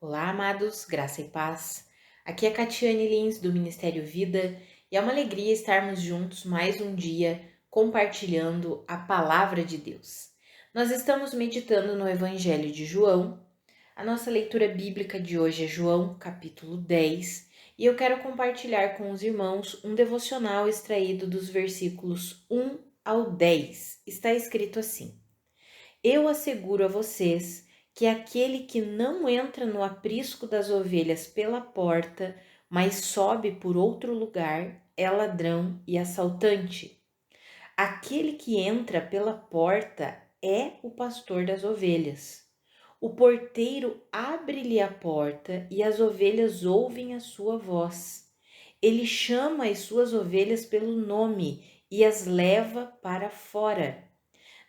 Olá, amados, graça e paz. Aqui é Catiane Lins, do Ministério Vida, e é uma alegria estarmos juntos mais um dia compartilhando a palavra de Deus. Nós estamos meditando no Evangelho de João. A nossa leitura bíblica de hoje é João, capítulo 10, e eu quero compartilhar com os irmãos um devocional extraído dos versículos 1 ao 10. Está escrito assim: Eu asseguro a vocês que aquele que não entra no aprisco das ovelhas pela porta, mas sobe por outro lugar, é ladrão e assaltante. Aquele que entra pela porta é o pastor das ovelhas. O porteiro abre-lhe a porta e as ovelhas ouvem a sua voz. Ele chama as suas ovelhas pelo nome e as leva para fora.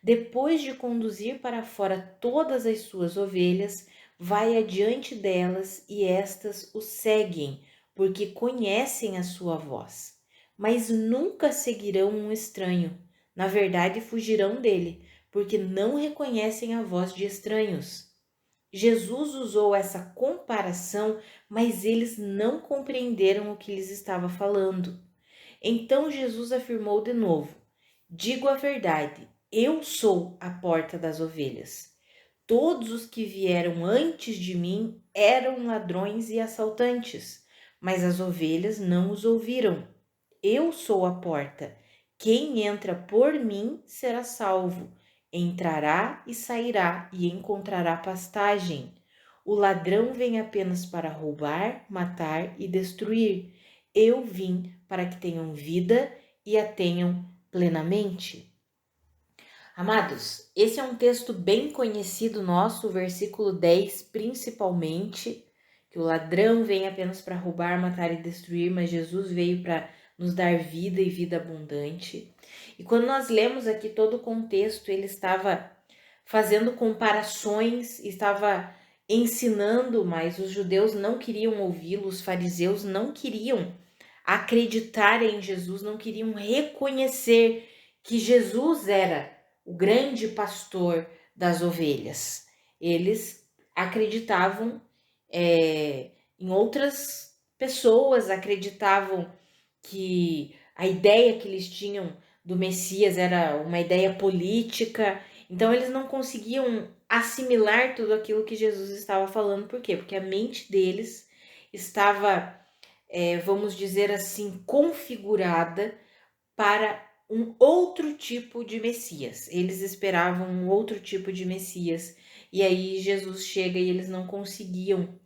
Depois de conduzir para fora todas as suas ovelhas, vai adiante delas e estas o seguem, porque conhecem a sua voz. Mas nunca seguirão um estranho. Na verdade, fugirão dele, porque não reconhecem a voz de estranhos. Jesus usou essa comparação, mas eles não compreenderam o que lhes estava falando. Então Jesus afirmou de novo: Digo a verdade, eu sou a porta das ovelhas. Todos os que vieram antes de mim eram ladrões e assaltantes, mas as ovelhas não os ouviram. Eu sou a porta. Quem entra por mim será salvo. Entrará e sairá e encontrará pastagem. O ladrão vem apenas para roubar, matar e destruir. Eu vim para que tenham vida e a tenham plenamente. Amados, esse é um texto bem conhecido nosso, o versículo 10 principalmente, que o ladrão vem apenas para roubar, matar e destruir, mas Jesus veio para nos dar vida e vida abundante. E quando nós lemos aqui todo o contexto, ele estava fazendo comparações, estava ensinando, mas os judeus não queriam ouvi-lo, os fariseus não queriam acreditar em Jesus, não queriam reconhecer que Jesus era o grande pastor das ovelhas. Eles acreditavam em outras pessoas, acreditavam que a ideia que eles tinham do Messias era uma ideia política, então eles não conseguiam assimilar tudo aquilo que Jesus estava falando. Por quê? Porque a mente deles estava, vamos dizer assim, configurada para um outro tipo de Messias. Eles esperavam um outro tipo de Messias. E aí Jesus chega e eles não conseguiam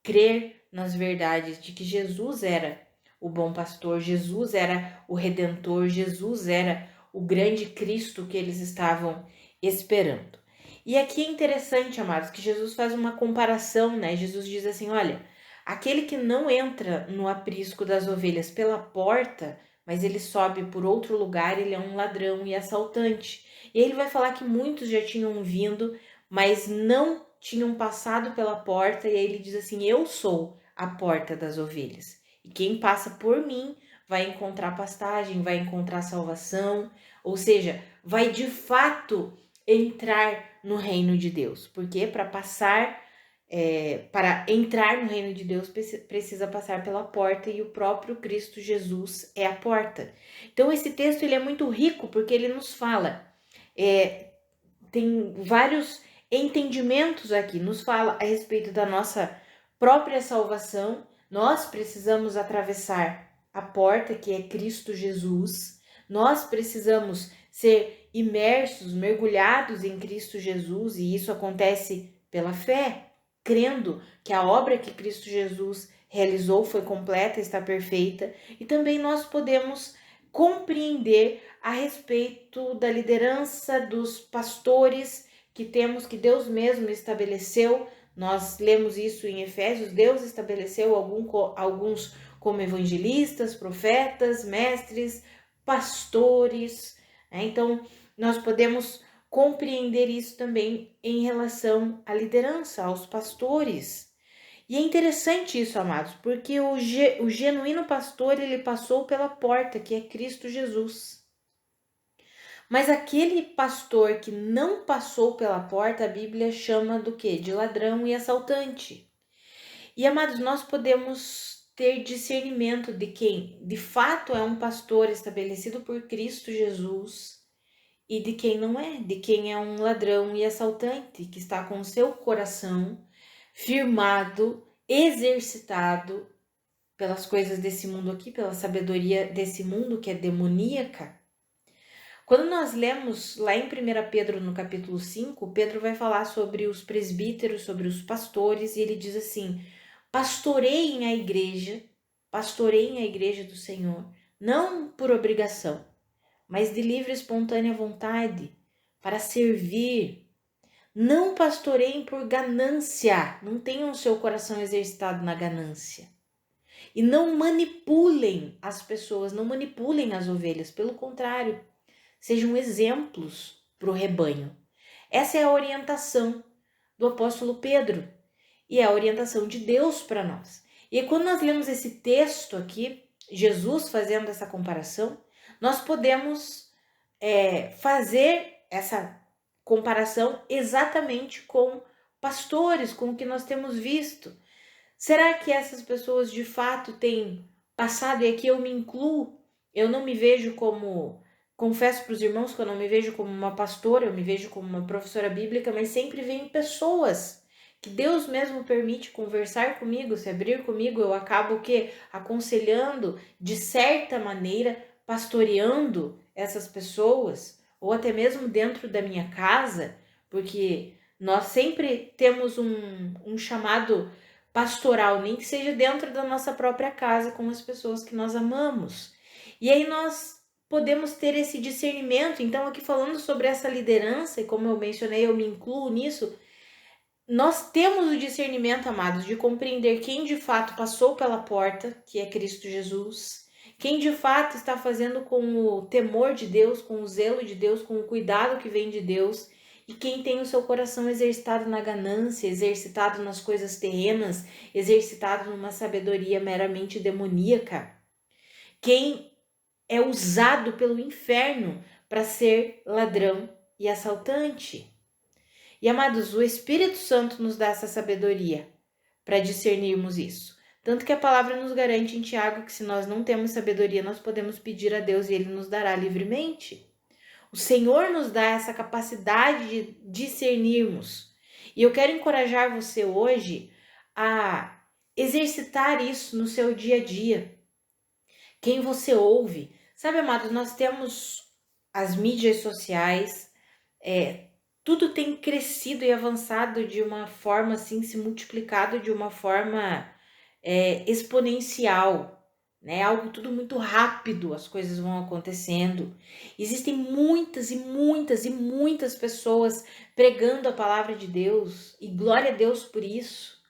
crer nas verdades de que Jesus era o bom pastor, Jesus era o redentor, Jesus era o grande Cristo que eles estavam esperando. E aqui é interessante, amados, que Jesus faz uma comparação, né? Jesus diz assim: olha, aquele que não entra no aprisco das ovelhas pela porta, mas ele sobe por outro lugar, ele é um ladrão e assaltante. E ele vai falar que muitos já tinham vindo, mas não tinham passado pela porta, e aí ele diz assim: eu sou a porta das ovelhas. E quem passa por mim vai encontrar pastagem, vai encontrar salvação, ou seja, vai de fato entrar no reino de Deus. Porque para entrar no reino de Deus precisa passar pela porta, e o próprio Cristo Jesus é a porta. Então esse texto ele é muito rico porque ele nos fala, tem vários entendimentos aqui, nos fala a respeito da nossa própria salvação. Nós precisamos atravessar a porta que é Cristo Jesus, nós precisamos ser imersos, mergulhados em Cristo Jesus, e isso acontece pela fé, crendo que a obra que Cristo Jesus realizou foi completa, está perfeita. E também nós podemos compreender a respeito da liderança dos pastores que temos, que Deus mesmo estabeleceu. Nós lemos isso em Efésios. Deus estabeleceu alguns como evangelistas, profetas, mestres, pastores. Então, nós podemos compreender isso também em relação à liderança, aos pastores. E é interessante isso, amados, porque o genuíno pastor, ele passou pela porta, que é Cristo Jesus. Mas aquele pastor que não passou pela porta, a Bíblia chama do quê? De ladrão e assaltante. E, amados, nós podemos ter discernimento de quem de fato é um pastor estabelecido por Cristo Jesus e de quem não é, de quem é um ladrão e assaltante que está com o seu coração firmado, exercitado pelas coisas desse mundo aqui, pela sabedoria desse mundo que é demoníaca. Quando nós lemos lá em 1 Pedro, no capítulo 5, Pedro vai falar sobre os presbíteros, sobre os pastores, e ele diz assim: pastoreiem a igreja do Senhor, não por obrigação, mas de livre e espontânea vontade, para servir. Não pastoreiem por ganância, não tenham o seu coração exercitado na ganância. E não manipulem as pessoas, não manipulem as ovelhas, pelo contrário, sejam exemplos para o rebanho. Essa é a orientação do apóstolo Pedro e é a orientação de Deus para nós. E quando nós lemos esse texto aqui, Jesus fazendo essa comparação, nós podemos fazer essa comparação exatamente com pastores, com o que nós temos visto. Será que essas pessoas de fato têm passado, e aqui eu me incluo, eu não me vejo como, confesso para os irmãos que eu não me vejo como uma pastora, eu me vejo como uma professora bíblica, mas sempre vem pessoas que Deus mesmo permite conversar comigo, se abrir comigo, eu acabo aconselhando, de certa maneira, pastoreando essas pessoas, ou até mesmo dentro da minha casa, porque nós sempre temos um chamado pastoral, nem que seja dentro da nossa própria casa, com as pessoas que nós amamos. E aí nós podemos ter esse discernimento. Então, aqui falando sobre essa liderança, e como eu mencionei, eu me incluo nisso, nós temos o discernimento, amados, de compreender quem de fato passou pela porta, que é Cristo Jesus, quem de fato está fazendo com o temor de Deus, com o zelo de Deus, com o cuidado que vem de Deus, e quem tem o seu coração exercitado na ganância, exercitado nas coisas terrenas, exercitado numa sabedoria meramente demoníaca. Quem é usado pelo inferno para ser ladrão e assaltante. E, amados, o Espírito Santo nos dá essa sabedoria para discernirmos isso. Tanto que a palavra nos garante em Tiago que se nós não temos sabedoria, nós podemos pedir a Deus e Ele nos dará livremente. O Senhor nos dá essa capacidade de discernirmos. E eu quero encorajar você hoje a exercitar isso no seu dia a dia. Quem você ouve. Sabe, amados, nós temos as mídias sociais, tudo tem crescido e avançado de uma forma assim, se multiplicado de uma forma exponencial, né? Algo tudo muito rápido, as coisas vão acontecendo. Existem muitas e muitas e muitas pessoas pregando a palavra de Deus e glória a Deus por isso.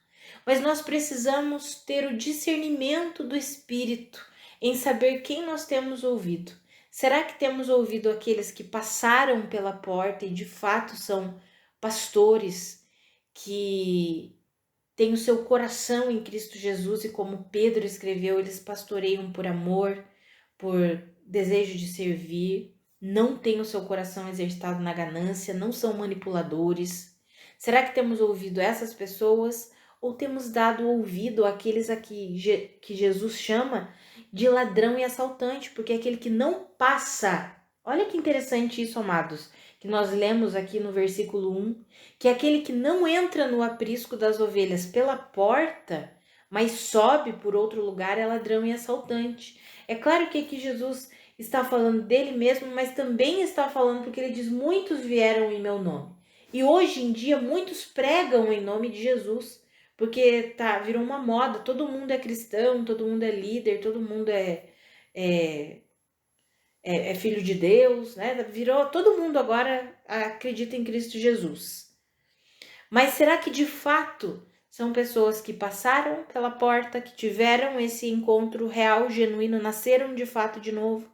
Mas nós precisamos ter o discernimento do Espírito em saber quem nós temos ouvido. Será que temos ouvido aqueles que passaram pela porta e de fato são pastores que têm o seu coração em Cristo Jesus e como Pedro escreveu, eles pastoreiam por amor, por desejo de servir, não têm o seu coração exercitado na ganância, não são manipuladores? Será que temos ouvido essas pessoas ou temos dado ouvido àqueles a que Jesus chama de ladrão e assaltante, porque é aquele que não passa. Olha que interessante isso, amados, que nós lemos aqui no versículo 1, que é aquele que não entra no aprisco das ovelhas pela porta, mas sobe por outro lugar, é ladrão e assaltante. É claro que aqui Jesus está falando dele mesmo, mas também está falando porque ele diz: muitos vieram em meu nome. E hoje em dia muitos pregam em nome de Jesus, porque virou uma moda, todo mundo é cristão, todo mundo é líder, todo mundo é filho de Deus, né? Todo mundo agora acredita em Cristo Jesus. Mas será que de fato são pessoas que passaram pela porta, que tiveram esse encontro real, genuíno, nasceram de fato de novo?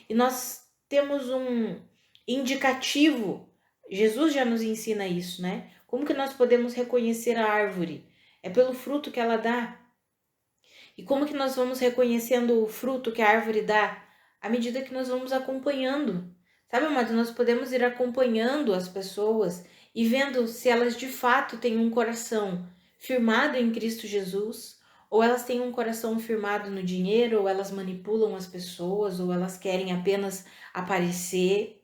E nós temos um indicativo, Jesus já nos ensina isso, né? Como que nós podemos reconhecer a árvore? É pelo fruto que ela dá. E como que nós vamos reconhecendo o fruto que a árvore dá? À medida que nós vamos acompanhando. Sabe, amado, nós podemos ir acompanhando as pessoas e vendo se elas de fato têm um coração firmado em Cristo Jesus, ou elas têm um coração firmado no dinheiro, ou elas manipulam as pessoas, ou elas querem apenas aparecer.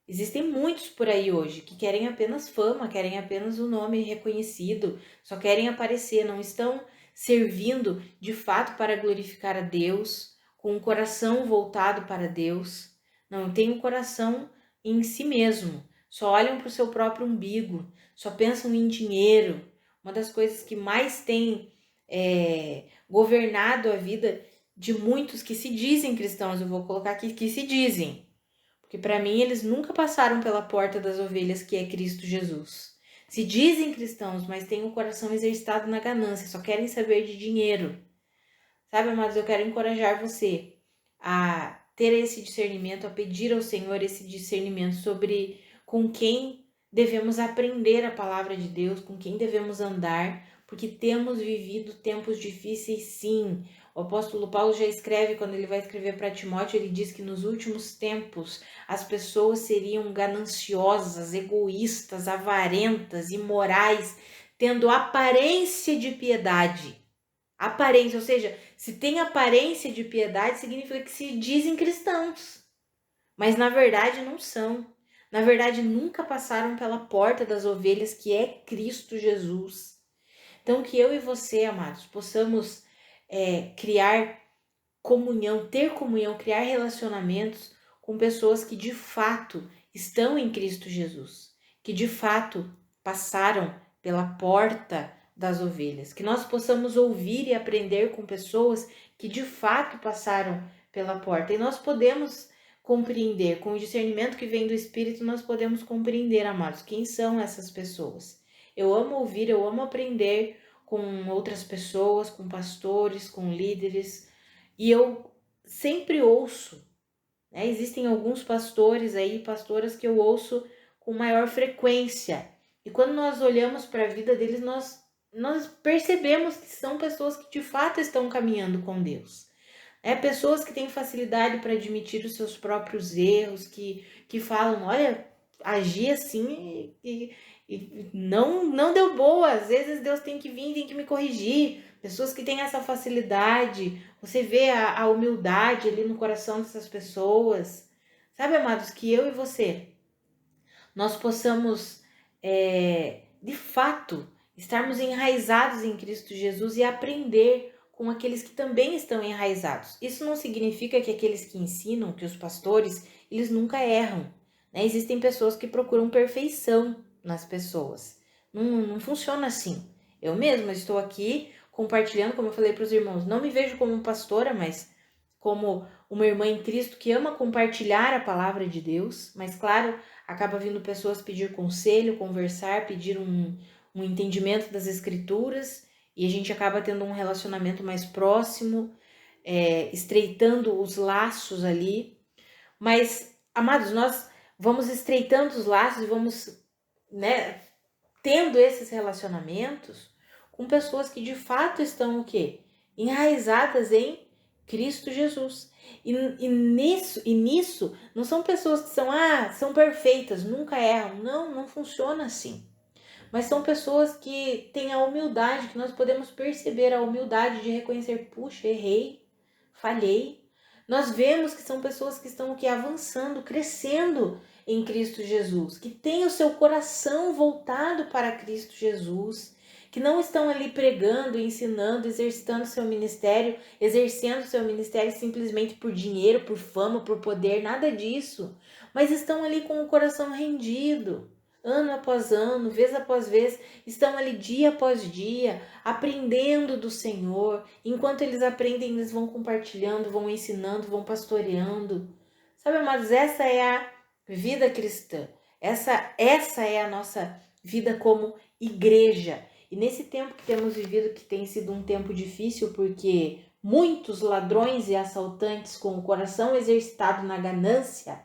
Existem muitos por aí hoje que querem apenas fama, querem apenas o nome reconhecido, só querem aparecer, não estão servindo de fato para glorificar a Deus, com o coração voltado para Deus. Não tem o coração em si mesmo, só olham para o seu próprio umbigo, só pensam em dinheiro. Uma das coisas que mais tem governado a vida de muitos que se dizem cristãos, eu vou colocar aqui que se dizem, porque para mim eles nunca passaram pela porta das ovelhas, que é Cristo Jesus. Se dizem cristãos, mas têm o coração exercitado na ganância, só querem saber de dinheiro. Sabe, amados, eu quero encorajar você a ter esse discernimento, a pedir ao Senhor esse discernimento sobre com quem devemos aprender a palavra de Deus, com quem devemos andar, porque temos vivido tempos difíceis, sim. O apóstolo Paulo já escreve, quando ele vai escrever para Timóteo, ele diz que nos últimos tempos as pessoas seriam gananciosas, egoístas, avarentas, imorais, tendo aparência de piedade. Aparência, ou seja, se tem aparência de piedade, significa que se dizem cristãos, mas na verdade não são. Na verdade, nunca passaram pela porta das ovelhas, que é Cristo Jesus. Então, que eu e você, amados, possamos criar comunhão, ter comunhão, criar relacionamentos com pessoas que de fato estão em Cristo Jesus, que de fato passaram pela porta das ovelhas, que nós possamos ouvir e aprender com pessoas que de fato passaram pela porta, e nós podemos compreender, com o discernimento que vem do Espírito, nós podemos compreender, amados, quem são essas pessoas. Eu amo ouvir, eu amo aprender com outras pessoas, com pastores, com líderes, e eu sempre ouço, né? Existem alguns pastores aí, pastoras que eu ouço com maior frequência, e quando nós olhamos para a vida deles, nós percebemos que são pessoas que de fato estão caminhando com Deus. Pessoas que têm facilidade para admitir os seus próprios erros, que falam, olha, agi assim e não deu boa, às vezes Deus tem que me corrigir. Pessoas que têm essa facilidade, você vê a humildade ali no coração dessas pessoas. Sabe, amados, que eu e você, nós possamos, de fato, estarmos enraizados em Cristo Jesus e aprender com aqueles que também estão enraizados. Isso não significa que aqueles que ensinam, que os pastores, eles nunca erram, né? Existem pessoas que procuram perfeição nas pessoas. Não funciona assim. Eu mesma estou aqui compartilhando, como eu falei para os irmãos, não me vejo como pastora, mas como uma irmã em Cristo que ama compartilhar a palavra de Deus, mas claro, acaba vindo pessoas pedir conselho, conversar, pedir um entendimento das escrituras, e a gente acaba tendo um relacionamento mais próximo, estreitando os laços ali. Mas, amados, nós vamos estreitando os laços e vamos, né, tendo esses relacionamentos com pessoas que de fato estão o quê? Enraizadas em Cristo Jesus. E nisso não são pessoas que são perfeitas, nunca erram. Não funciona assim. Mas são pessoas que têm a humildade, que nós podemos perceber a humildade de reconhecer, puxa, errei, falhei. Nós vemos que são pessoas que estão aqui avançando, crescendo em Cristo Jesus, que têm o seu coração voltado para Cristo Jesus, que não estão ali pregando, ensinando, exercendo seu ministério, exercendo seu ministério simplesmente por dinheiro, por fama, por poder, nada disso, mas estão ali com o coração rendido, ano após ano, vez após vez, estão ali dia após dia, aprendendo do Senhor. Enquanto eles aprendem, eles vão compartilhando, vão ensinando, vão pastoreando. Sabe, amados, essa é a vida cristã. Essa é a nossa vida como igreja. E nesse tempo que temos vivido, que tem sido um tempo difícil, porque muitos ladrões e assaltantes com o coração exercitado na ganância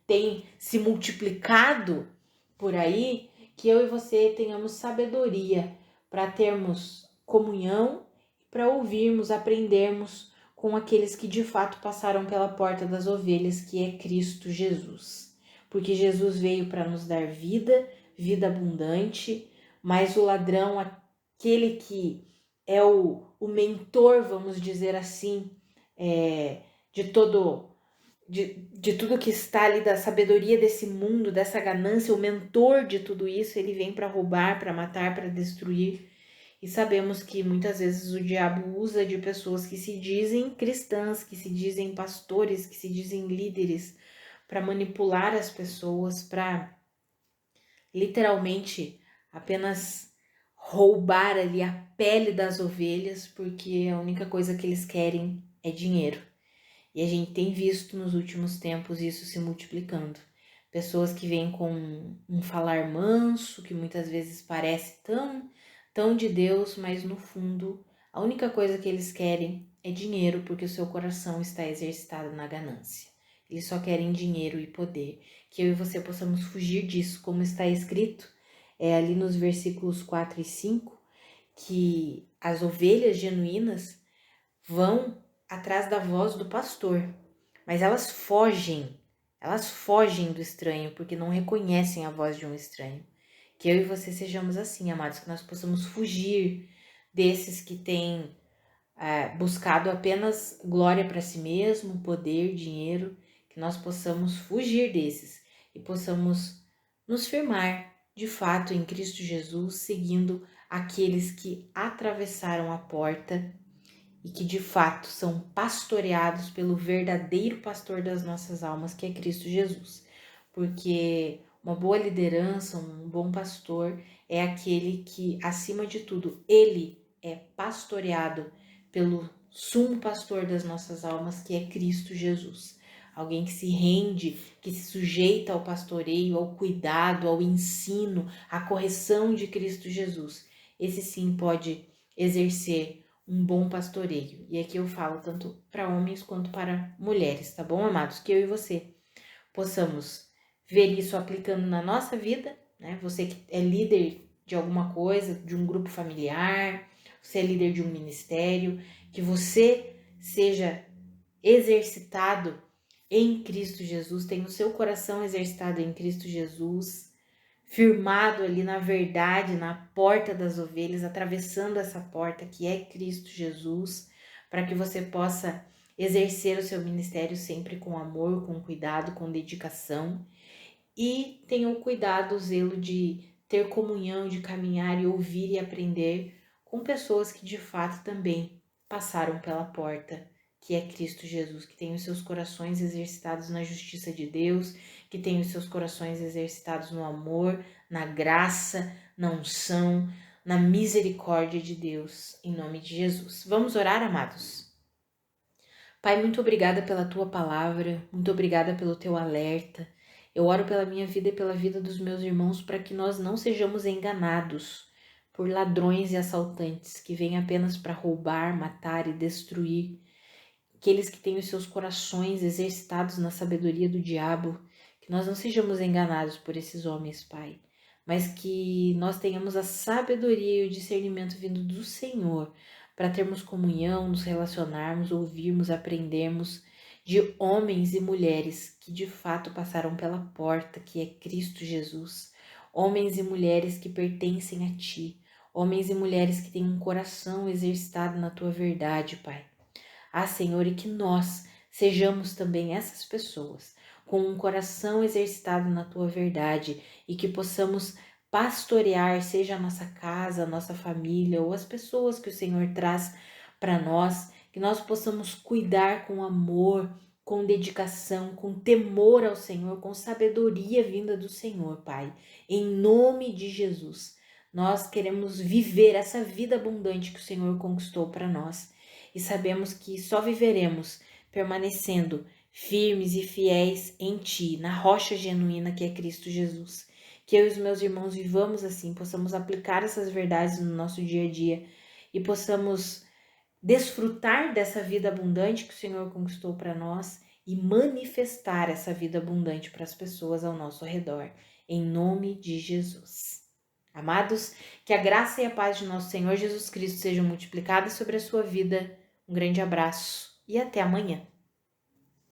têm se multiplicado por aí, que eu e você tenhamos sabedoria para termos comunhão, para ouvirmos, aprendermos com aqueles que de fato passaram pela porta das ovelhas, que é Cristo Jesus. Porque Jesus veio para nos dar vida, vida abundante, mas o ladrão aquele que é o mentor, vamos dizer assim, de de tudo que está ali, da sabedoria desse mundo, dessa ganância, o mentor de tudo isso, ele vem para roubar, para matar, para destruir. E sabemos que muitas vezes o diabo usa de pessoas que se dizem cristãs, que se dizem pastores, que se dizem líderes, para manipular as pessoas, para literalmente apenas roubar ali a pele das ovelhas, porque a única coisa que eles querem é dinheiro. E a gente tem visto nos últimos tempos isso se multiplicando. Pessoas que vêm com um falar manso, que muitas vezes parece tão de Deus, mas no fundo a única coisa que eles querem é dinheiro, porque o seu coração está exercitado na ganância. Eles só querem dinheiro e poder. Que eu e você possamos fugir disso, como está escrito ali nos versículos 4 e 5, que as ovelhas genuínas vão atrás da voz do pastor, mas elas fogem do estranho porque não reconhecem a voz de um estranho. Que eu e você sejamos assim, amados, que nós possamos fugir desses que têm buscado apenas glória para si mesmo, poder, dinheiro, que nós possamos fugir desses e possamos nos firmar de fato em Cristo Jesus, seguindo aqueles que atravessaram a porta e que de fato são pastoreados pelo verdadeiro pastor das nossas almas, que é Cristo Jesus. Porque uma boa liderança, um bom pastor é aquele que, acima de tudo, ele é pastoreado pelo sumo pastor das nossas almas, que é Cristo Jesus. Alguém que se rende, que se sujeita ao pastoreio, ao cuidado, ao ensino, à correção de Cristo Jesus. Esse sim pode exercer um bom pastoreio. E aqui eu falo tanto para homens quanto para mulheres, tá bom, amados? Que eu e você possamos ver isso aplicando na nossa vida, né? Você que é líder de alguma coisa, de um grupo familiar, você é líder de um ministério, que você seja exercitado em Cristo Jesus, tenha o seu coração exercitado em Cristo Jesus, firmado ali na verdade, na porta das ovelhas, atravessando essa porta que é Cristo Jesus, para que você possa exercer o seu ministério sempre com amor, com cuidado, com dedicação, e tenha o cuidado, o zelo de ter comunhão, de caminhar e ouvir e aprender com pessoas que de fato também passaram pela porta, que é Cristo Jesus, que tem os seus corações exercitados na justiça de Deus, que tem os seus corações exercitados no amor, na graça, na unção, na misericórdia de Deus, em nome de Jesus. Vamos orar, amados? Pai, muito obrigada pela tua palavra, muito obrigada pelo teu alerta. Eu oro pela minha vida e pela vida dos meus irmãos para que nós não sejamos enganados por ladrões e assaltantes que vêm apenas para roubar, matar e destruir. Aqueles que têm os seus corações exercitados na sabedoria do diabo, que nós não sejamos enganados por esses homens, Pai, mas que nós tenhamos a sabedoria e o discernimento vindo do Senhor para termos comunhão, nos relacionarmos, ouvirmos, aprendermos de homens e mulheres que de fato passaram pela porta, que é Cristo Jesus, homens e mulheres que pertencem a Ti, homens e mulheres que têm um coração exercitado na Tua verdade, Pai. Ah, Senhor, e que nós sejamos também essas pessoas, com um coração exercitado na Tua verdade e que possamos pastorear, seja a nossa casa, a nossa família ou as pessoas que o Senhor traz para nós, que nós possamos cuidar com amor, com dedicação, com temor ao Senhor, com sabedoria vinda do Senhor, Pai, em nome de Jesus. Nós queremos viver essa vida abundante que o Senhor conquistou para nós e sabemos que só viveremos permanecendo firmes e fiéis em Ti, na rocha genuína que é Cristo Jesus. Que eu e os meus irmãos vivamos assim, possamos aplicar essas verdades no nosso dia a dia e possamos desfrutar dessa vida abundante que o Senhor conquistou para nós e manifestar essa vida abundante para as pessoas ao nosso redor, em nome de Jesus. Amados, que a graça e a paz de nosso Senhor Jesus Cristo sejam multiplicadas sobre a sua vida. Um grande abraço e até amanhã.